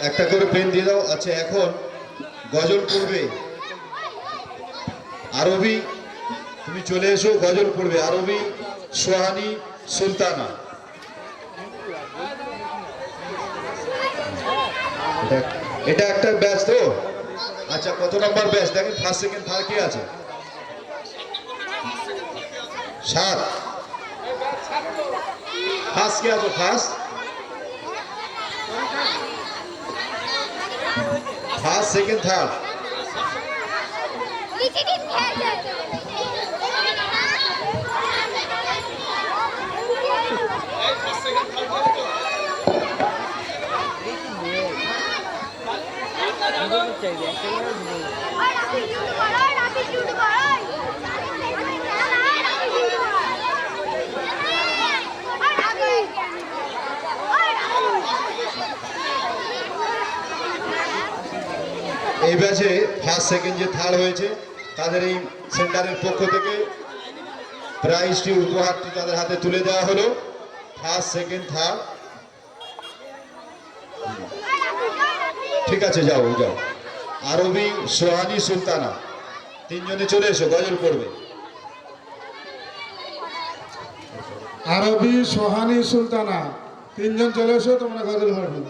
একটা করে পেন দিয়ে দাও। আচ্ছা, এখন গজল পড়বে আরবি। তুমি চলে এসো, গজল পড়বে আরবি সোহানি সুলতানা। এটা একটা ব্যাচ তো। আচ্ছা, কত নাম্বার ব্যাচ দেখেন? ফার্স্ট সেকেন্ড থার্ড কে আছে? 7। ফার্স্ট কে আছে? First second third. এই ব্যাচে ফার্স্ট সেকেন্ড যে থার্ড হয়েছে তাদের এই সেন্টারের পক্ষ থেকে প্রাইজটি উপহারটি তাদের হাতে তুলে দেওয়া হলো। First second third. ঠিক আছে, যাও যাও। আরবি সোহানি সুলতানা, তিনজনে চলে এসো, গজল করবে। আরবি সোহানি সুলতানা, তিনজন চলে এসো, তোমরা গজল পারবে।